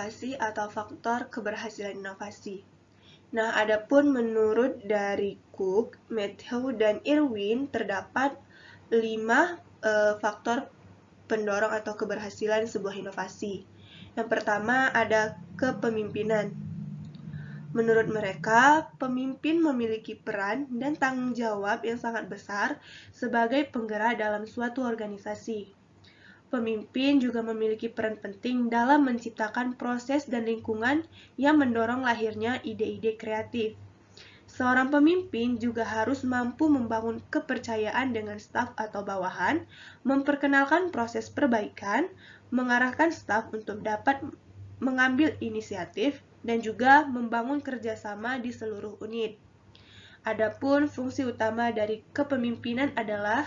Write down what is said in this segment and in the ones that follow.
inovasi atau faktor keberhasilan inovasi. Nah, adapun menurut dari Cook, Matthew, dan Irwin terdapat 5 faktor pendorong atau keberhasilan sebuah inovasi. Yang pertama ada kepemimpinan. Menurut mereka, pemimpin memiliki peran dan tanggung jawab yang sangat besar sebagai penggerak dalam suatu organisasi. Pemimpin juga memiliki peran penting dalam menciptakan proses dan lingkungan yang mendorong lahirnya ide-ide kreatif. Seorang pemimpin juga harus mampu membangun kepercayaan dengan staf atau bawahan, memperkenalkan proses perbaikan, mengarahkan staf untuk dapat mengambil inisiatif, dan juga membangun kerjasama di seluruh unit. Adapun fungsi utama dari kepemimpinan adalah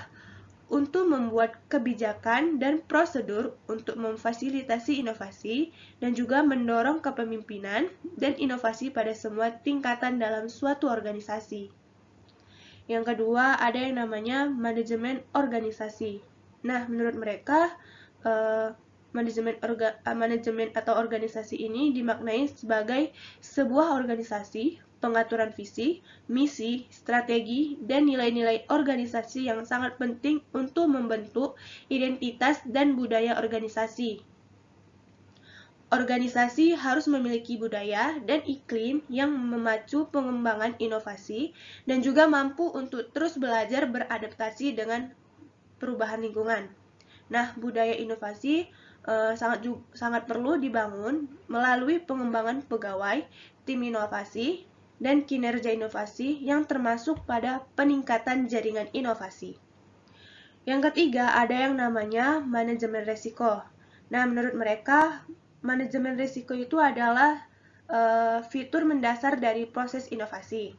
untuk membuat kebijakan dan prosedur untuk memfasilitasi inovasi dan juga mendorong kepemimpinan dan inovasi pada semua tingkatan dalam suatu organisasi. Yang kedua, ada yang namanya manajemen organisasi. Nah, menurut mereka, manajemen atau organisasi ini dimaknai sebagai sebuah organisasi, pengaturan visi, misi, strategi, dan nilai-nilai organisasi yang sangat penting untuk membentuk identitas dan budaya organisasi. Organisasi harus memiliki budaya dan iklim yang memacu pengembangan inovasi dan juga mampu untuk terus belajar beradaptasi dengan perubahan lingkungan. Nah, budaya inovasi sangat perlu dibangun melalui pengembangan pegawai, tim inovasi, dan kinerja inovasi yang termasuk pada peningkatan jaringan inovasi. Yang ketiga, ada yang namanya manajemen risiko. Nah, menurut mereka, manajemen risiko itu adalah fitur mendasar dari proses inovasi.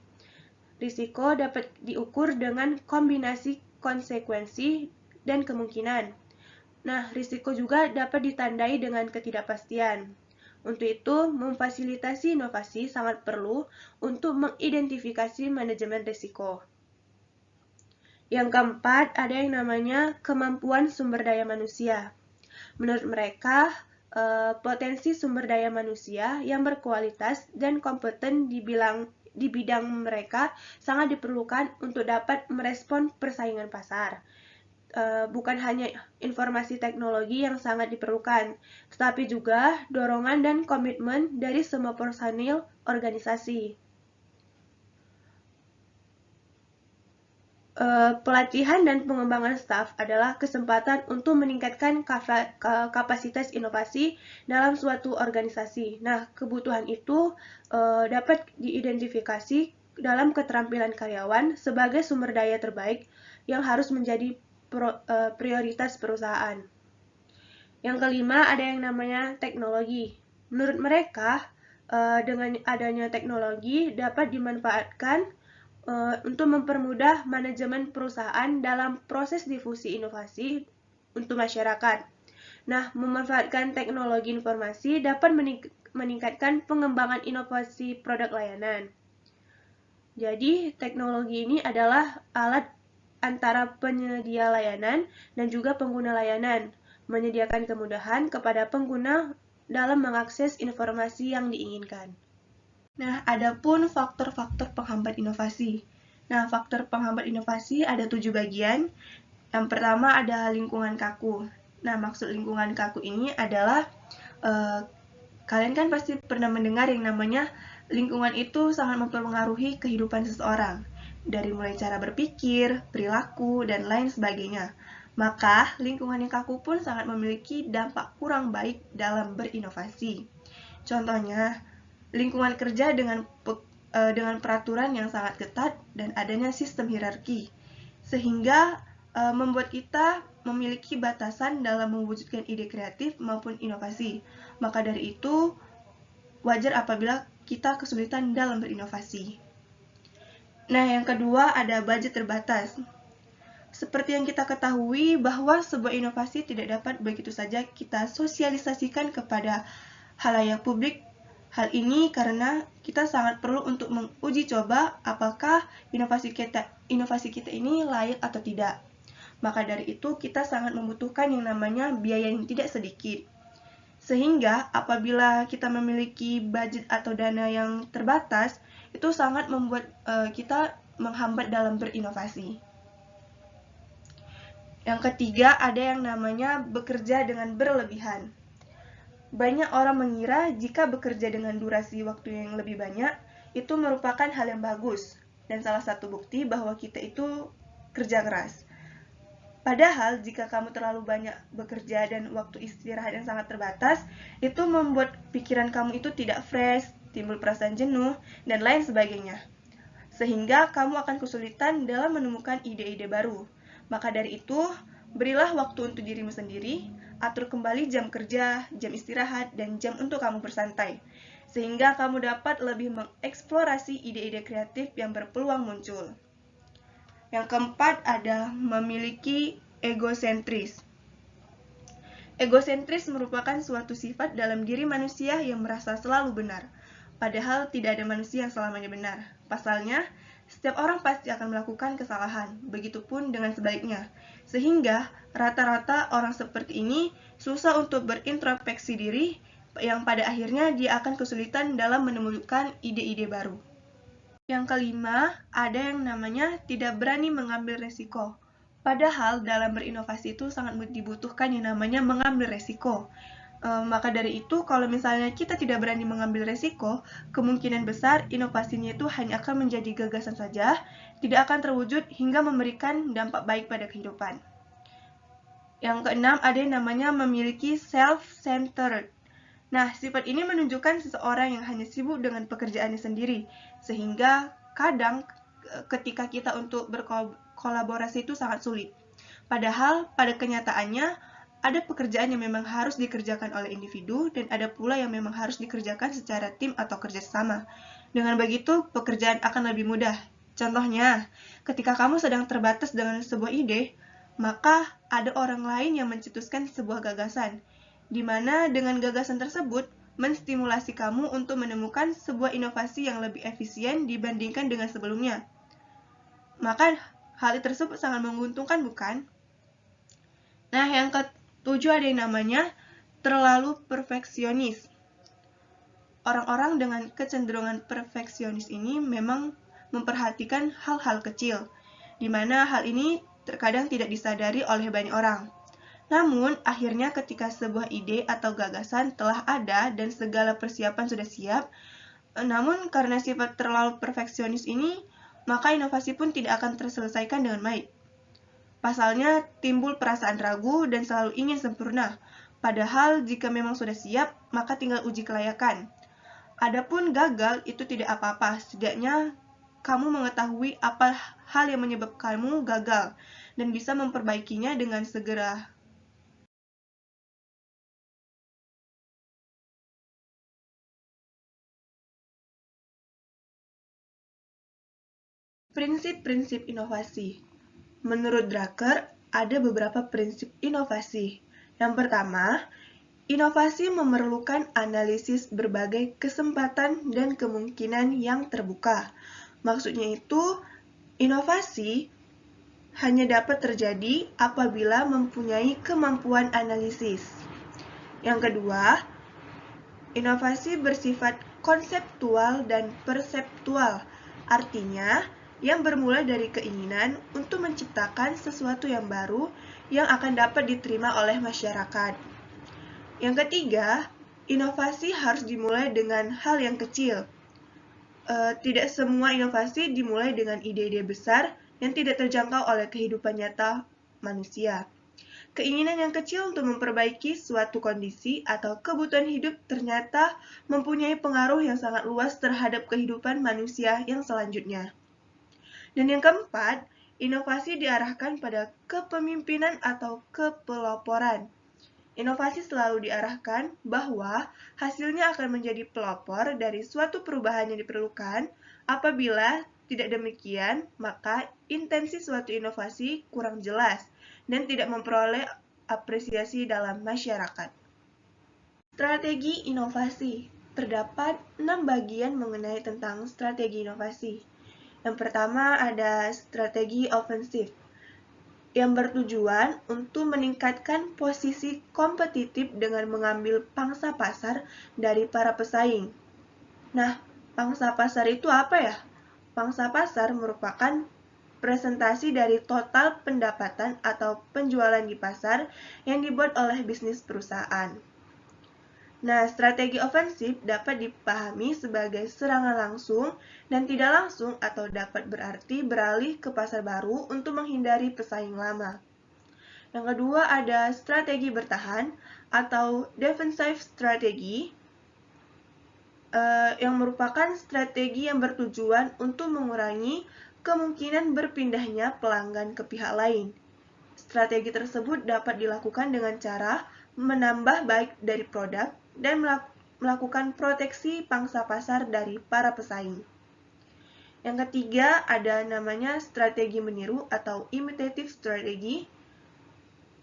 Risiko dapat diukur dengan kombinasi konsekuensi dan kemungkinan. Nah, risiko juga dapat ditandai dengan ketidakpastian. Untuk itu, memfasilitasi inovasi sangat perlu untuk mengidentifikasi manajemen risiko. Yang keempat, ada yang namanya kemampuan sumber daya manusia. Menurut mereka, potensi sumber daya manusia yang berkualitas dan kompeten di bidang mereka sangat diperlukan untuk dapat merespon persaingan pasar. Bukan hanya informasi teknologi yang sangat diperlukan, tetapi juga dorongan dan komitmen dari semua personil organisasi. Pelatihan dan pengembangan staf adalah kesempatan untuk meningkatkan kapasitas inovasi dalam suatu organisasi. Nah, kebutuhan itu dapat diidentifikasi dalam keterampilan karyawan sebagai sumber daya terbaik yang harus menjadi prioritas perusahaan. Yang kelima, ada yang namanya teknologi. Menurut mereka, dengan adanya teknologi dapat dimanfaatkan untuk mempermudah manajemen perusahaan dalam proses difusi inovasi untuk masyarakat. Nah, memanfaatkan teknologi informasi dapat meningkatkan pengembangan inovasi produk layanan. Jadi, teknologi ini adalah alat antara penyedia layanan dan juga pengguna layanan, menyediakan kemudahan kepada pengguna dalam mengakses informasi yang diinginkan. Nah, adapun faktor-faktor penghambat inovasi. Nah, faktor penghambat inovasi ada 7 bagian. Yang pertama ada lingkungan kaku. Nah, maksud lingkungan kaku ini adalah kalian kan pasti pernah mendengar yang namanya lingkungan itu sangat mempengaruhi kehidupan seseorang, dari mulai cara berpikir, perilaku, dan lain sebagainya. Maka, lingkungan yang kaku pun sangat memiliki dampak kurang baik dalam berinovasi. Contohnya, lingkungan kerja dengan peraturan yang sangat ketat dan adanya sistem hierarki, sehingga membuat kita memiliki batasan dalam mewujudkan ide kreatif maupun inovasi. Maka dari itu, wajar apabila kita kesulitan dalam berinovasi. Nah, yang kedua ada budget terbatas. Seperti yang kita ketahui bahwa sebuah inovasi tidak dapat begitu saja kita sosialisasikan kepada khalayak publik. Hal ini karena kita sangat perlu untuk menguji coba apakah inovasi kita ini layak atau tidak. Maka dari itu kita sangat membutuhkan yang namanya biaya yang tidak sedikit. Sehingga apabila kita memiliki budget atau dana yang terbatas, itu sangat membuat kita menghambat dalam berinovasi. Yang ketiga, ada yang namanya bekerja dengan berlebihan. Banyak orang mengira jika bekerja dengan durasi waktu yang lebih banyak, itu merupakan hal yang bagus, dan salah satu bukti bahwa kita itu kerja keras. Padahal, jika kamu terlalu banyak bekerja dan waktu istirahat yang sangat terbatas, itu membuat pikiran kamu itu tidak fresh, timbul perasaan jenuh, dan lain sebagainya. Sehingga kamu akan kesulitan dalam menemukan ide-ide baru. Maka dari itu, berilah waktu untuk dirimu sendiri, atur kembali jam kerja, jam istirahat, dan jam untuk kamu bersantai. Sehingga kamu dapat lebih mengeksplorasi ide-ide kreatif yang berpeluang muncul. Yang keempat ada memiliki egosentris. Egosentris merupakan suatu sifat dalam diri manusia yang merasa selalu benar, padahal tidak ada manusia yang selamanya benar. Pasalnya, setiap orang pasti akan melakukan kesalahan, begitupun dengan sebaliknya. Sehingga, rata-rata orang seperti ini susah untuk berintrospeksi diri, yang pada akhirnya dia akan kesulitan dalam menemukan ide-ide baru. Yang kelima, ada yang namanya tidak berani mengambil resiko. Padahal dalam berinovasi itu sangat dibutuhkan yang namanya mengambil resiko. Maka dari itu, kalau misalnya kita tidak berani mengambil resiko, kemungkinan besar inovasinya itu hanya akan menjadi gagasan saja, tidak akan terwujud hingga memberikan dampak baik pada kehidupan. Yang keenam, ada yang namanya memiliki self-centered. Nah, sifat ini menunjukkan seseorang yang hanya sibuk dengan pekerjaannya sendiri, sehingga kadang ketika kita untuk berkolaborasi itu sangat sulit. Padahal pada kenyataannya ada pekerjaan yang memang harus dikerjakan oleh individu dan ada pula yang memang harus dikerjakan secara tim atau kerjasama. Dengan begitu, pekerjaan akan lebih mudah. Contohnya, ketika kamu sedang terbatas dengan sebuah ide, maka ada orang lain yang mencetuskan sebuah gagasan, di mana dengan gagasan tersebut menstimulasi kamu untuk menemukan sebuah inovasi yang lebih efisien dibandingkan dengan sebelumnya. Maka hal tersebut sangat menguntungkan, bukan? Nah, yang ketujuh ada yang namanya terlalu perfeksionis. Orang-orang dengan kecenderungan perfeksionis ini memang memperhatikan hal-hal kecil, di mana hal ini terkadang tidak disadari oleh banyak orang. Namun, akhirnya ketika sebuah ide atau gagasan telah ada dan segala persiapan sudah siap, namun karena sifat terlalu perfeksionis ini, maka inovasi pun tidak akan terselesaikan dengan baik. Pasalnya, timbul perasaan ragu dan selalu ingin sempurna. Padahal, jika memang sudah siap, maka tinggal uji kelayakan. Adapun gagal itu tidak apa-apa, setidaknya kamu mengetahui apa hal yang menyebabkan kamu gagal dan bisa memperbaikinya dengan segera. Prinsip-prinsip inovasi. Menurut Drucker, ada beberapa prinsip inovasi. Yang pertama, inovasi memerlukan analisis berbagai kesempatan dan kemungkinan yang terbuka. Maksudnya itu, inovasi hanya dapat terjadi apabila mempunyai kemampuan analisis. Yang kedua, inovasi bersifat konseptual dan perseptual. Artinya, yang bermula dari keinginan untuk menciptakan sesuatu yang baru yang akan dapat diterima oleh masyarakat. Yang ketiga, inovasi harus dimulai dengan hal yang kecil. Tidak semua inovasi dimulai dengan ide-ide besar yang tidak terjangkau oleh kehidupan nyata manusia. Keinginan yang kecil untuk memperbaiki suatu kondisi atau kebutuhan hidup ternyata mempunyai pengaruh yang sangat luas terhadap kehidupan manusia yang selanjutnya. Dan yang keempat, inovasi diarahkan pada kepemimpinan atau kepeloporan. Inovasi selalu diarahkan bahwa hasilnya akan menjadi pelopor dari suatu perubahan yang diperlukan. Apabila tidak demikian, maka intensi suatu inovasi kurang jelas dan tidak memperoleh apresiasi dalam masyarakat. Strategi inovasi. Terdapat 6 bagian mengenai tentang strategi inovasi. Yang pertama ada strategi ofensif. yang bertujuan untuk meningkatkan posisi kompetitif dengan mengambil pangsa pasar dari para pesaing. Nah, pangsa pasar itu apa ya? Pangsa pasar merupakan presentasi dari total pendapatan atau penjualan di pasar yang dibuat oleh bisnis perusahaan. Nah, strategi ofensif dapat dipahami sebagai serangan langsung dan tidak langsung atau dapat berarti beralih ke pasar baru untuk menghindari pesaing lama. Yang kedua ada strategi bertahan atau defensive strategy, yang merupakan strategi yang bertujuan untuk mengurangi kemungkinan berpindahnya pelanggan ke pihak lain. Strategi tersebut dapat dilakukan dengan cara menambah baik dari produk dan melakukan proteksi pangsa pasar dari para pesaing. Yang ketiga ada namanya strategi meniru atau imitative strategy,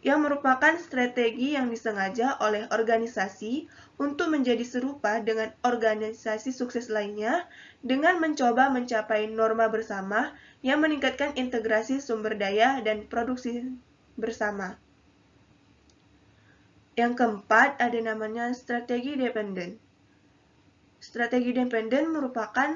yang merupakan strategi yang disengaja oleh organisasi untuk menjadi serupa dengan organisasi sukses lainnya dengan mencoba mencapai norma bersama yang meningkatkan integrasi sumber daya dan produksi bersama. Yang keempat ada namanya strategi dependen. Strategi dependen merupakan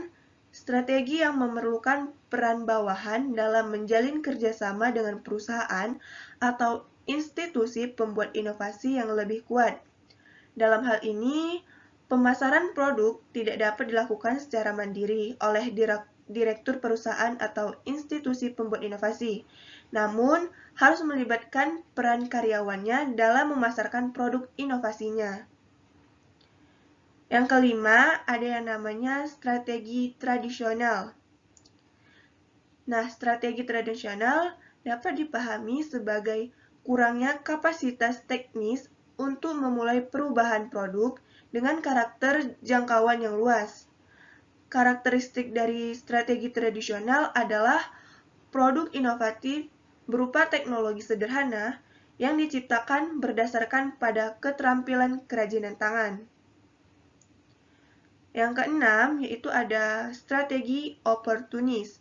strategi yang memerlukan peran bawahan dalam menjalin kerjasama dengan perusahaan atau institusi pembuat inovasi yang lebih kuat. Dalam hal ini, pemasaran produk tidak dapat dilakukan secara mandiri oleh direktur perusahaan atau institusi pembuat inovasi, namun harus melibatkan peran karyawannya dalam memasarkan produk inovasinya. Yang kelima, ada yang namanya strategi tradisional. Nah, strategi tradisional dapat dipahami sebagai kurangnya kapasitas teknis untuk memulai perubahan produk dengan karakter jangkauan yang luas. Karakteristik dari strategi tradisional adalah produk inovatif berupa teknologi sederhana yang diciptakan berdasarkan pada keterampilan kerajinan tangan. Yang keenam, yaitu ada strategi oportunis.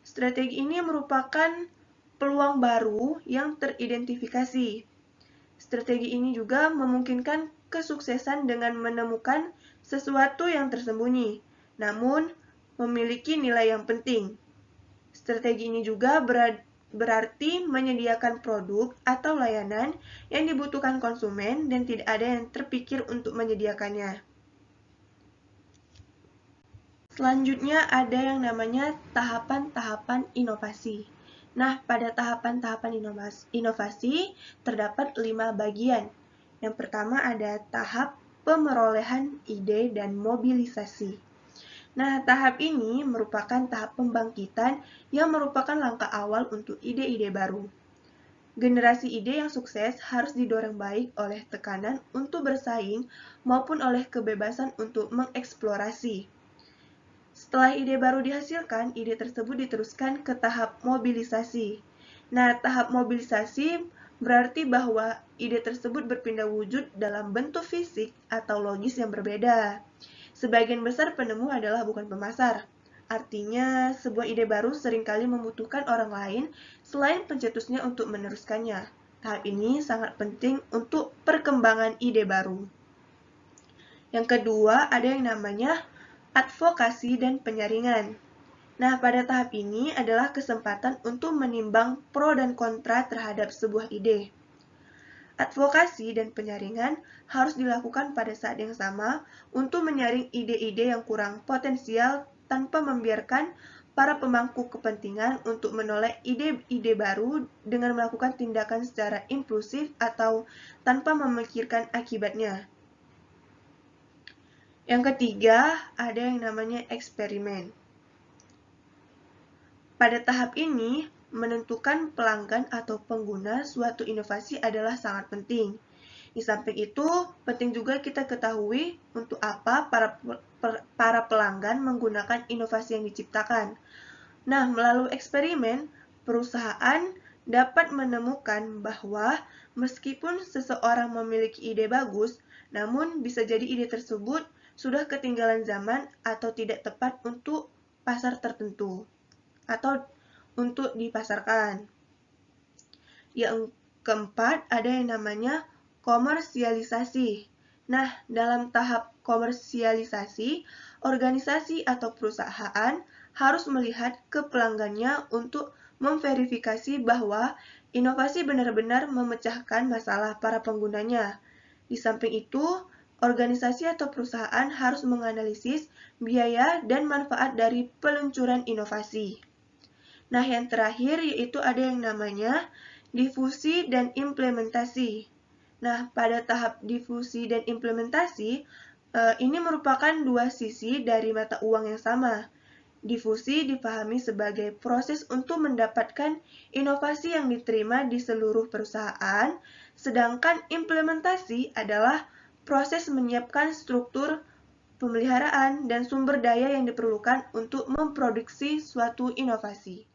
Strategi ini merupakan peluang baru yang teridentifikasi. Strategi ini juga memungkinkan kesuksesan dengan menemukan sesuatu yang tersembunyi, namun memiliki nilai yang penting. Strategi ini juga berarti menyediakan produk atau layanan yang dibutuhkan konsumen dan tidak ada yang terpikir untuk menyediakannya. Selanjutnya ada yang namanya tahapan-tahapan inovasi. Nah, pada tahapan-tahapan inovasi terdapat 5 bagian. Yang pertama ada tahap pemerolehan ide dan mobilisasi. Nah, tahap ini merupakan tahap pembangkitan yang merupakan langkah awal untuk ide-ide baru. Generasi ide yang sukses harus didorong baik oleh tekanan untuk bersaing maupun oleh kebebasan untuk mengeksplorasi. Setelah ide baru dihasilkan, ide tersebut diteruskan ke tahap mobilisasi. Nah, tahap mobilisasi berarti bahwa ide tersebut berpindah wujud dalam bentuk fisik atau logis yang berbeda. Sebagian besar penemu adalah bukan pemasar. Artinya, sebuah ide baru seringkali membutuhkan orang lain selain pencetusnya untuk meneruskannya. Tahap ini sangat penting untuk perkembangan ide baru. Yang kedua, ada yang namanya advokasi dan penyaringan. Nah, pada tahap ini adalah kesempatan untuk menimbang pro dan kontra terhadap sebuah ide. Advokasi dan penyaringan harus dilakukan pada saat yang sama untuk menyaring ide-ide yang kurang potensial tanpa membiarkan para pemangku kepentingan untuk menolak ide-ide baru dengan melakukan tindakan secara impulsif atau tanpa memikirkan akibatnya. Yang ketiga, ada yang namanya eksperimen. Pada tahap ini, menentukan pelanggan atau pengguna suatu inovasi adalah sangat penting. Di samping itu, penting juga kita ketahui untuk apa para pelanggan menggunakan inovasi yang diciptakan. Nah, melalui eksperimen, perusahaan dapat menemukan bahwa meskipun seseorang memiliki ide bagus, namun bisa jadi ide tersebut sudah ketinggalan zaman atau tidak tepat untuk pasar tertentu atau untuk dipasarkan. Yang keempat, ada yang namanya komersialisasi. Nah, dalam tahap komersialisasi, organisasi atau perusahaan harus melihat ke pelanggannya untuk memverifikasi bahwa inovasi benar-benar memecahkan masalah para penggunanya. Di samping itu, organisasi atau perusahaan harus menganalisis biaya dan manfaat dari peluncuran inovasi. Nah, yang terakhir yaitu ada yang namanya difusi dan implementasi. Nah, pada tahap difusi dan implementasi, ini merupakan dua sisi dari mata uang yang sama. Difusi dipahami sebagai proses untuk mendapatkan inovasi yang diterima di seluruh perusahaan, sedangkan implementasi adalah proses menyiapkan struktur pemeliharaan dan sumber daya yang diperlukan untuk memproduksi suatu inovasi.